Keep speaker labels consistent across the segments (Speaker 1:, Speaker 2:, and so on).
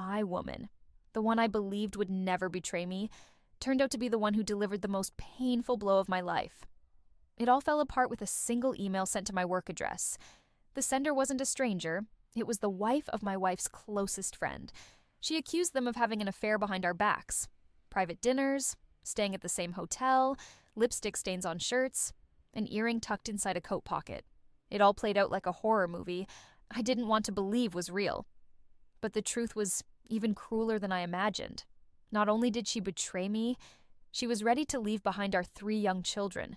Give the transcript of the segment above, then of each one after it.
Speaker 1: my woman, the one I believed would never betray me, turned out to be the one who delivered the most painful blow of my life. It all fell apart with a single email sent to my work address. The sender wasn't a stranger. It was the wife of my wife's closest friend. She accused them of having an affair behind our backs. Private dinners, staying at the same hotel, lipstick stains on shirts, an earring tucked inside a coat pocket. It all played out like a horror movie I didn't want to believe was real. But the truth was even crueler than I imagined. Not only did she betray me, she was ready to leave behind our 3 young children,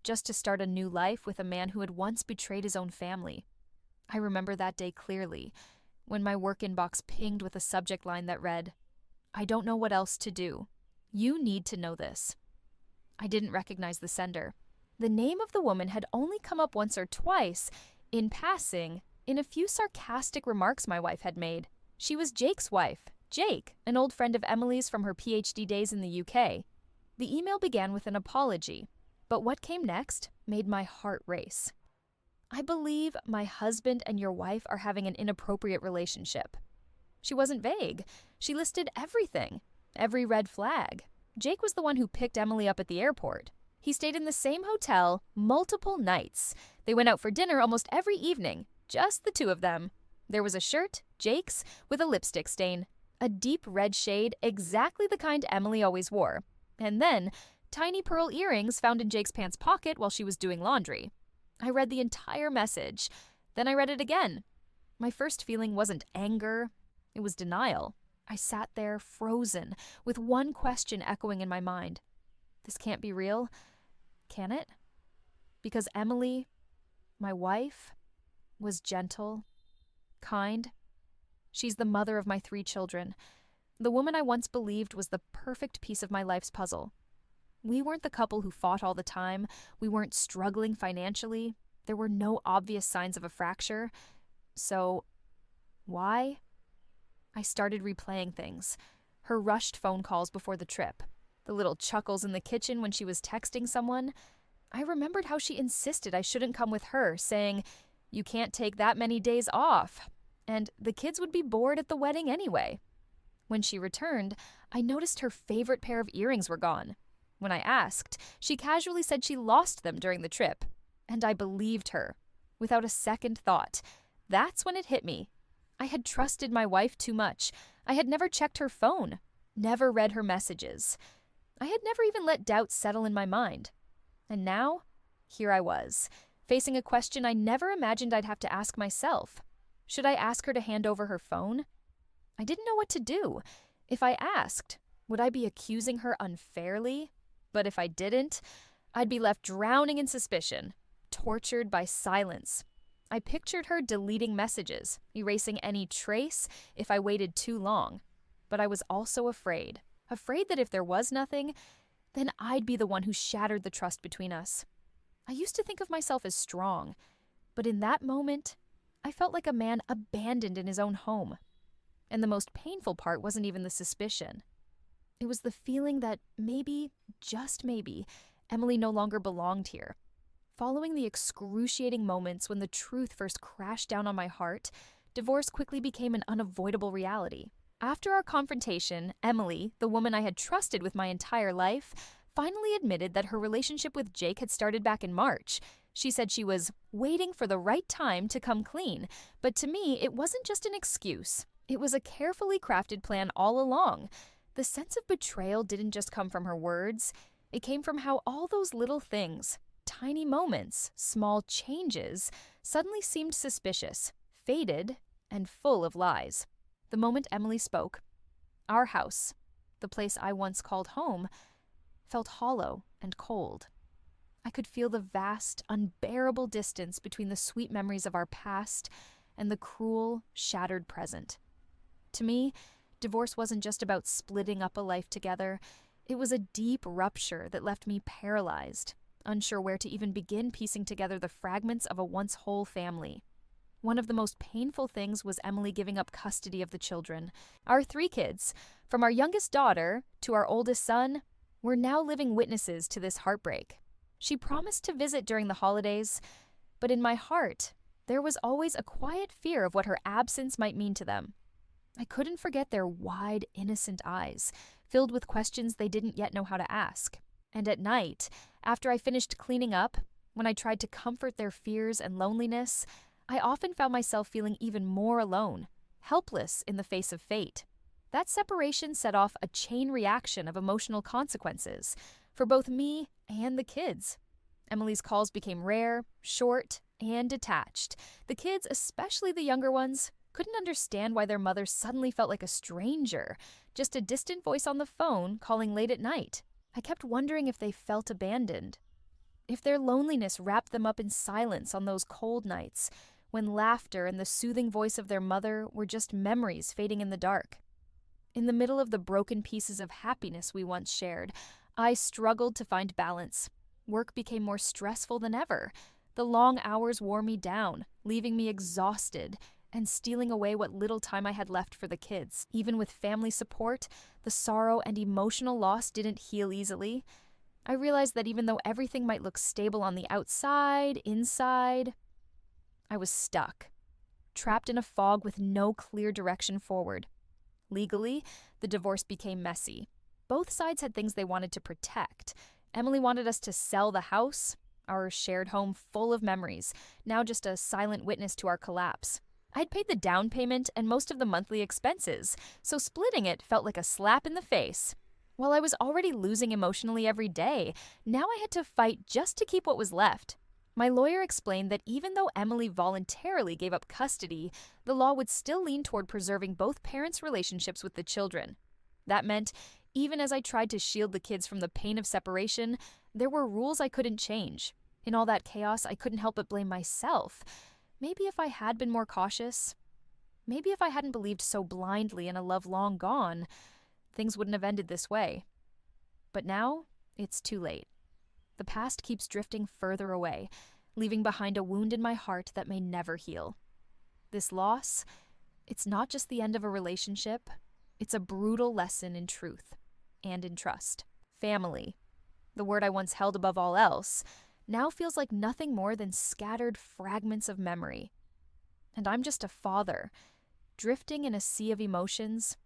Speaker 1: just to start a new life with a man who had once betrayed his own family. I remember that day clearly, when my work inbox pinged with a subject line that read, "I don't know what else to do. You need to know this." I didn't recognize the sender. The name of the woman had only come up once or twice, in passing, in a few sarcastic remarks my wife had made. She was Jake's wife, Jake, an old friend of Emily's from her PhD days in the UK. The email began with an apology, but what came next made my heart race. "I believe my husband and your wife are having an inappropriate relationship." She wasn't vague. She listed everything, every red flag. Jake was the one who picked Emily up at the airport. He stayed in the same hotel multiple nights. They went out for dinner almost every evening, just the 2 of them. There was a shirt, Jake's, with a lipstick stain, a deep red shade, exactly the kind Emily always wore, and then tiny pearl earrings found in Jake's pants pocket while she was doing laundry. I read the entire message. Then I read it again. My first feeling wasn't anger. It was denial. I sat there frozen, with one question echoing in my mind. This can't be real. Can it? Because Emily, my wife, was gentle, kind. She's the mother of my 3 children. The woman I once believed was the perfect piece of my life's puzzle. We weren't the couple who fought all the time. We weren't struggling financially. There were no obvious signs of a fracture. So, why? I started replaying things. Her rushed phone calls before the trip. The little chuckles in the kitchen when she was texting someone. I remembered how she insisted I shouldn't come with her, saying, "You can't take that many days off." And the kids would be bored at the wedding anyway. When she returned, I noticed her favorite pair of earrings were gone. When I asked, she casually said she lost them during the trip. And I believed her, without a second thought. That's when it hit me. I had trusted my wife too much. I had never checked her phone, never read her messages. I had never even let doubt settle in my mind. And now, here I was, facing a question I never imagined I'd have to ask myself. Should I ask her to hand over her phone? I didn't know what to do. If I asked, would I be accusing her unfairly? But if I didn't, I'd be left drowning in suspicion, tortured by silence. I pictured her deleting messages, erasing any trace if I waited too long. But I was also afraid that if there was nothing, then I'd be the one who shattered the trust between us. I used to think of myself as strong, but in that moment, I felt like a man abandoned in his own home. And the most painful part wasn't even the suspicion. It was the feeling that maybe, just maybe, Emily no longer belonged here. Following the excruciating moments when the truth first crashed down on my heart, divorce quickly became an unavoidable reality. After our confrontation, Emily, the woman I had trusted with my entire life, finally admitted that her relationship with Jake had started back in March. She said she was waiting for the right time to come clean, but to me, it wasn't just an excuse. It was a carefully crafted plan all along. The sense of betrayal didn't just come from her words. It came from how all those little things, tiny moments, small changes, suddenly seemed suspicious, faded, and full of lies. The moment Emily spoke, our house, the place I once called home, felt hollow and cold. I could feel the vast, unbearable distance between the sweet memories of our past and the cruel, shattered present. To me, divorce wasn't just about splitting up a life together. It was a deep rupture that left me paralyzed, unsure where to even begin piecing together the fragments of a once whole family. One of the most painful things was Emily giving up custody of the children. Our 3 kids, from our youngest daughter to our oldest son, were now living witnesses to this heartbreak. She promised to visit during the holidays, but in my heart, there was always a quiet fear of what her absence might mean to them. I couldn't forget their wide, innocent eyes, filled with questions they didn't yet know how to ask. And at night, after I finished cleaning up, when I tried to comfort their fears and loneliness, I often found myself feeling even more alone, helpless in the face of fate. That separation set off a chain reaction of emotional consequences for both me and the kids. Emily's calls became rare, short, and detached. The kids, especially the younger ones, couldn't understand why their mother suddenly felt like a stranger, just a distant voice on the phone calling late at night. I kept wondering if they felt abandoned, if their loneliness wrapped them up in silence on those cold nights, when laughter and the soothing voice of their mother were just memories fading in the dark. In the middle of the broken pieces of happiness we once shared, I struggled to find balance. Work became more stressful than ever. The long hours wore me down, leaving me exhausted and stealing away what little time I had left for the kids. Even with family support, the sorrow and emotional loss didn't heal easily. I realized that even though everything might look stable on the outside, inside, I was stuck, trapped in a fog with no clear direction forward. Legally, the divorce became messy. Both sides had things they wanted to protect. Emily wanted us to sell the house, our shared home full of memories, now just a silent witness to our collapse. I'd paid the down payment and most of the monthly expenses, so splitting it felt like a slap in the face. While I was already losing emotionally every day, now I had to fight just to keep what was left. My lawyer explained that even though Emily voluntarily gave up custody, the law would still lean toward preserving both parents' relationships with the children. That meant, even as I tried to shield the kids from the pain of separation, there were rules I couldn't change. In all that chaos, I couldn't help but blame myself. Maybe if I had been more cautious, maybe if I hadn't believed so blindly in a love long gone, things wouldn't have ended this way. But now, it's too late. The past keeps drifting further away, leaving behind a wound in my heart that may never heal. This loss, it's not just the end of a relationship, it's a brutal lesson in truth and in trust. Family, the word I once held above all else, now feels like nothing more than scattered fragments of memory. And I'm just a father, drifting in a sea of emotions,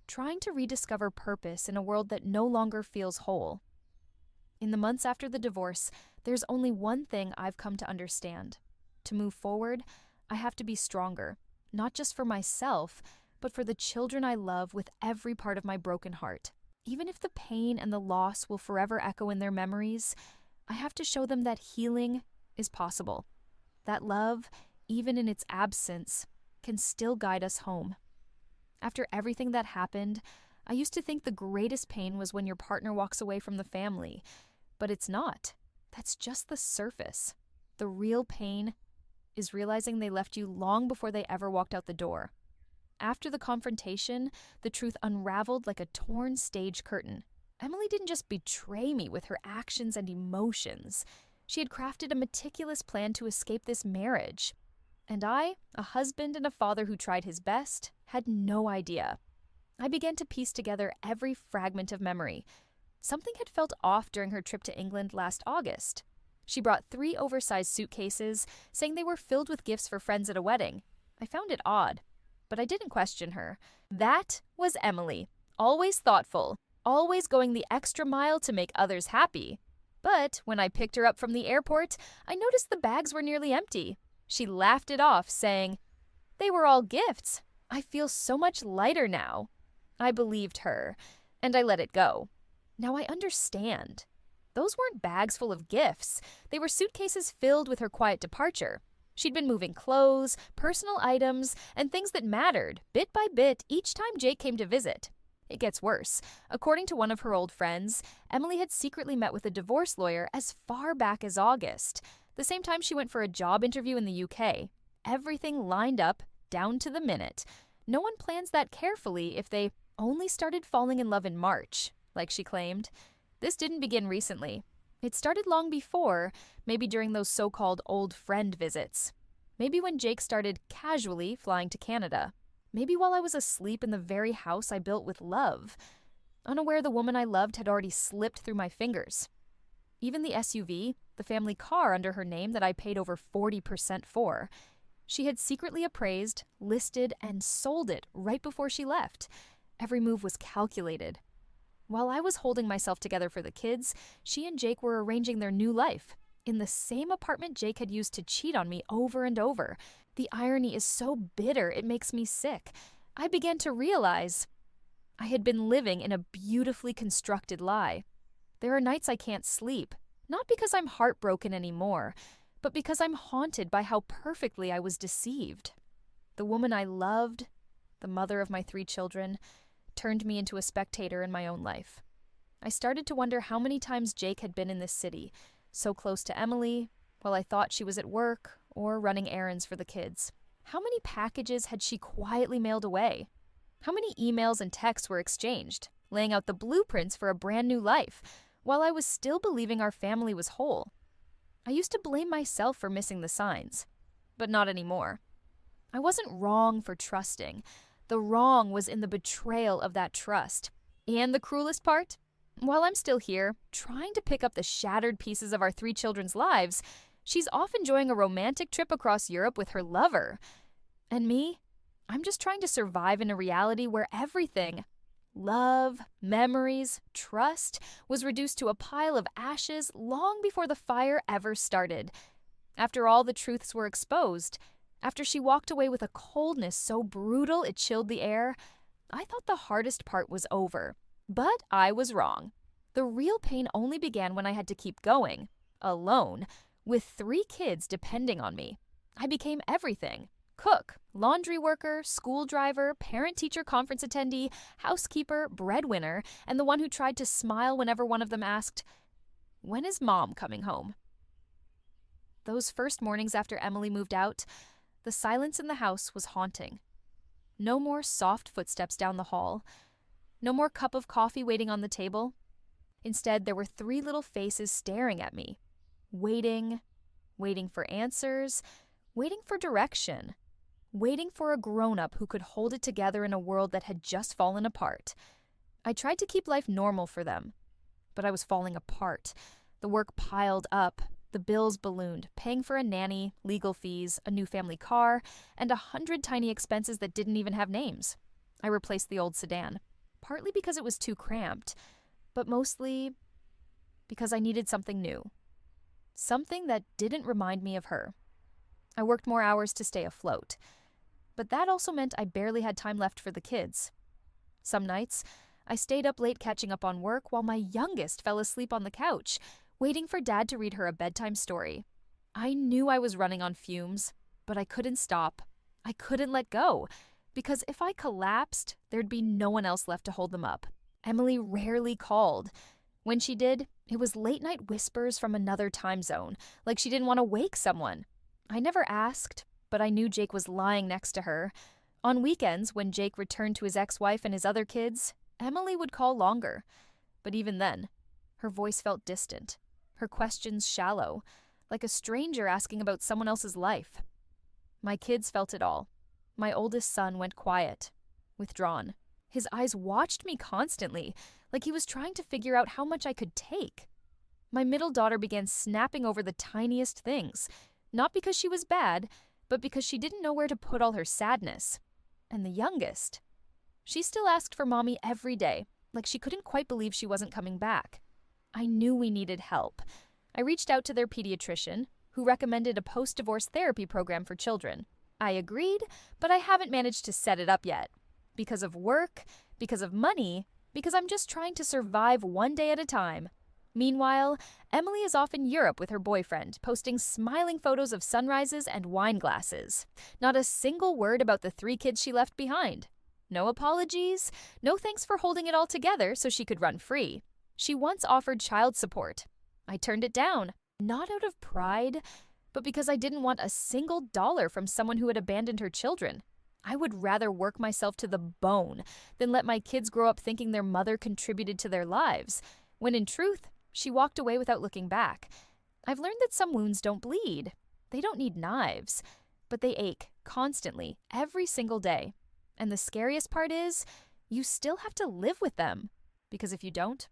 Speaker 1: trying to rediscover purpose in a world that no longer feels whole. In the months after the divorce, there's only one thing I've come to understand. To move forward, I have to be stronger, not just for myself, but for the children I love with every part of my broken heart. Even if the pain and the loss will forever echo in their memories, I have to show them that healing is possible. That love, even in its absence, can still guide us home. After everything that happened, I used to think the greatest pain was when your partner walks away from the family, but it's not. That's just the surface. The real pain is realizing they left you long before they ever walked out the door. After the confrontation, the truth unraveled like a torn stage curtain. Emily didn't just betray me with her actions and emotions. She had crafted a meticulous plan to escape this marriage. And I, a husband and a father who tried his best, had no idea. I began to piece together every fragment of memory. Something had felt off during her trip to England last August. She brought 3 oversized suitcases, saying they were filled with gifts for friends at a wedding. I found it odd, but I didn't question her. That was Emily, always thoughtful, always going the extra mile to make others happy. But when I picked her up from the airport, I noticed the bags were nearly empty. She laughed it off, saying, "They were all gifts. I feel so much lighter now." I believed her, and I let it go. Now I understand. Those weren't bags full of gifts. They were suitcases filled with her quiet departure. She'd been moving clothes, personal items, and things that mattered, bit by bit, each time Jake came to visit. It gets worse. According to one of her old friends, Emily had secretly met with a divorce lawyer as far back as August, the same time she went for a job interview in the UK. Everything lined up, down to the minute. No one plans that carefully if they only started falling in love in March, like she claimed. This didn't begin recently. It started long before, maybe during those so-called old friend visits. Maybe when Jake started casually flying to Canada. Maybe while I was asleep in the very house I built with love, unaware the woman I loved had already slipped through my fingers. Even the SUV, the family car under her name that I paid over 40% for, She had secretly appraised, listed, and sold it right before she left. Every move was calculated. While I was holding myself together for the kids, she and Jake were arranging their new life in the same apartment Jake had used to cheat on me over and over. The irony is so bitter, it makes me sick. I began to realize I had been living in a beautifully constructed lie. There are nights I can't sleep, not because I'm heartbroken anymore, but because I'm haunted by how perfectly I was deceived. The woman I loved, the mother of my 3 children, turned me into a spectator in my own life. I started to wonder how many times Jake had been in this city, so close to Emily, while I thought she was at work or running errands for the kids. How many packages had she quietly mailed away? How many emails and texts were exchanged, laying out the blueprints for a brand new life, while I was still believing our family was whole? I used to blame myself for missing the signs, but not anymore. I wasn't wrong for trusting. The wrong was in the betrayal of that trust. And the cruelest part? While I'm still here, trying to pick up the shattered pieces of our 3 children's lives, she's off enjoying a romantic trip across Europe with her lover. And me? I'm just trying to survive in a reality where everything, love, memories, trust, was reduced to a pile of ashes long before the fire ever started. After all the truths were exposed, after she walked away with a coldness so brutal it chilled the air, I thought the hardest part was over. But I was wrong. The real pain only began when I had to keep going, alone, with 3 kids depending on me. I became everything. Cook, laundry worker, school driver, parent-teacher conference attendee, housekeeper, breadwinner, and the one who tried to smile whenever one of them asked, "When is Mom coming home?" Those first mornings after Emily moved out, the silence in the house was haunting. No more soft footsteps down the hall. No more cup of coffee waiting on the table. Instead, there were 3 little faces staring at me, waiting for answers, waiting for direction, waiting for a grown-up who could hold it together in a world that had just fallen apart. I tried to keep life normal for them, but I was falling apart. The work piled up, the bills ballooned, paying for a nanny, legal fees, a new family car, and 100 tiny expenses that didn't even have names. I replaced the old sedan, partly because it was too cramped, but mostly because I needed something new. Something that didn't remind me of her. I worked more hours to stay afloat, but that also meant I barely had time left for the kids. Some nights, I stayed up late catching up on work while my youngest fell asleep on the couch, waiting for Dad to read her a bedtime story. I knew I was running on fumes, but I couldn't stop. I couldn't let go, because if I collapsed, there'd be no one else left to hold them up. Emily rarely called. When she did, it was late-night whispers from another time zone, like she didn't want to wake someone. I never asked, but I knew Jake was lying next to her. On weekends, when Jake returned to his ex-wife and his other kids, Emily would call longer. But even then, her voice felt distant, her questions shallow, like a stranger asking about someone else's life. My kids felt it all. My oldest son went quiet, withdrawn. His eyes watched me constantly, like he was trying to figure out how much I could take. My middle daughter began snapping over the tiniest things, not because she was bad, but because she didn't know where to put all her sadness. And the youngest, she still asked for Mommy every day, like she couldn't quite believe she wasn't coming back. I knew we needed help. I reached out to their pediatrician, who recommended a post-divorce therapy program for children. I agreed, but I haven't managed to set it up yet. Because of work, because of money, because I'm just trying to survive one day at a time. Meanwhile, Emily is off in Europe with her boyfriend, posting smiling photos of sunrises and wine glasses. Not a single word about the 3 kids she left behind. No apologies, no thanks for holding it all together so she could run free. She once offered child support. I turned it down, not out of pride, but because I didn't want a single dollar from someone who had abandoned her children. I would rather work myself to the bone than let my kids grow up thinking their mother contributed to their lives, when in truth, she walked away without looking back. I've learned that some wounds don't bleed. They don't need knives, but they ache constantly, every single day. And the scariest part is, you still have to live with them. Because if you don't,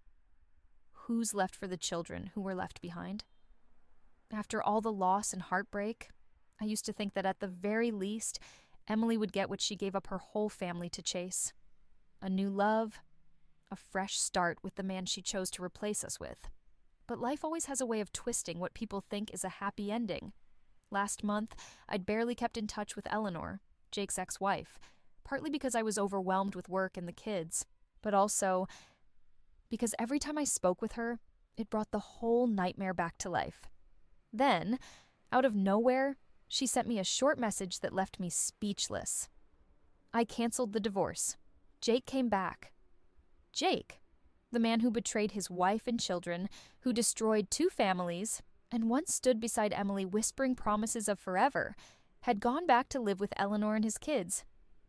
Speaker 1: who's left for the children who were left behind? After all the loss and heartbreak, I used to think that at the very least, Emily would get what she gave up her whole family to chase. A new love, a fresh start with the man she chose to replace us with. But life always has a way of twisting what people think is a happy ending. Last month, I'd barely kept in touch with Eleanor, Jake's ex-wife, partly because I was overwhelmed with work and the kids, but also because every time I spoke with her, it brought the whole nightmare back to life. Then, out of nowhere, she sent me a short message that left me speechless. I canceled the divorce. Jake came back. Jake, the man who betrayed his wife and children, who destroyed 2 families, and once stood beside Emily whispering promises of forever, had gone back to live with Eleanor and his kids.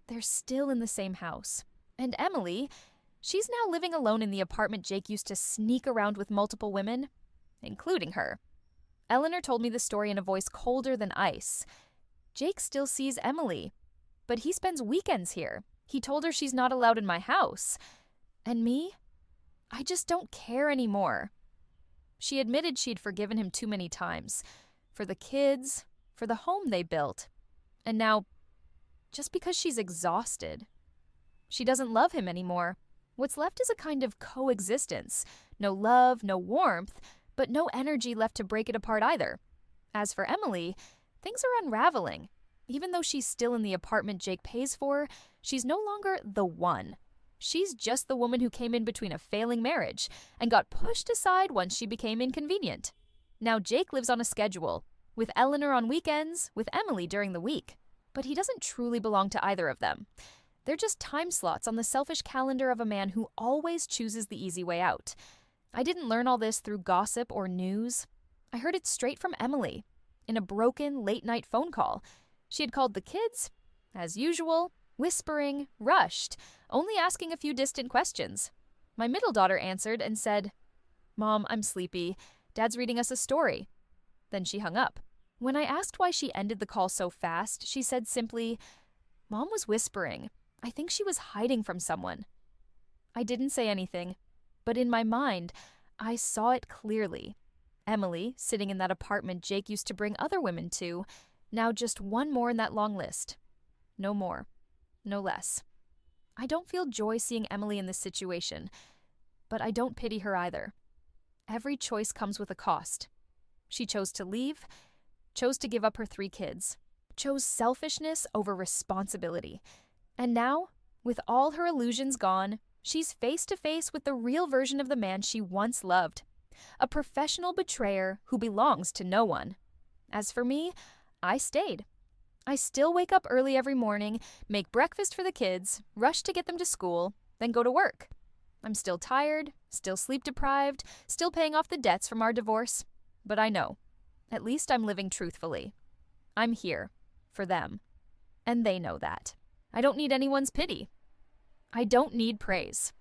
Speaker 1: They're still in the same house. And Emily, she's now living alone in the apartment Jake used to sneak around with multiple women, including her. Eleanor told me the story in a voice colder than ice. Jake still sees Emily, but he spends weekends here. He told her she's not allowed in my house. And me? I just don't care anymore. She admitted she'd forgiven him too many times. For the kids, for the home they built. And now, just because she's exhausted, she doesn't love him anymore. What's left is a kind of coexistence. No love, no warmth, but no energy left to break it apart either. As for Emily, things are unraveling. Even though she's still in the apartment Jake pays for, she's no longer the one. She's just the woman who came in between a failing marriage and got pushed aside once she became inconvenient. Now Jake lives on a schedule, with Eleanor on weekends, with Emily during the week. But he doesn't truly belong to either of them. They're just time slots on the selfish calendar of a man who always chooses the easy way out. I didn't learn all this through gossip or news. I heard it straight from Emily, in a broken, late-night phone call. She had called the kids, as usual, whispering, rushed, only asking a few distant questions. My middle daughter answered and said, "Mom, I'm sleepy. Dad's reading us a story." Then she hung up. When I asked why she ended the call so fast, she said simply, "Mom was whispering. I think she was hiding from someone." I didn't say anything, but in my mind, I saw it clearly. Emily, sitting in that apartment Jake used to bring other women to, now just one more in that long list. No more. No less. I don't feel joy seeing Emily in this situation, but I don't pity her either. Every choice comes with a cost. She chose to leave, chose to give up her 3 kids, chose selfishness over responsibility. And now, with all her illusions gone, she's face to face with the real version of the man she once loved. A professional betrayer who belongs to no one. As for me, I stayed. I still wake up early every morning, make breakfast for the kids, rush to get them to school, then go to work. I'm still tired, still sleep deprived, still paying off the debts from our divorce. But I know, at least I'm living truthfully. I'm here, for them. And they know that. I don't need anyone's pity. I don't need praise.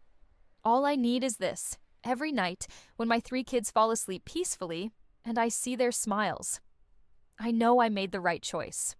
Speaker 1: All I need is this, every night, when my 3 kids fall asleep peacefully, and I see their smiles. I know I made the right choice.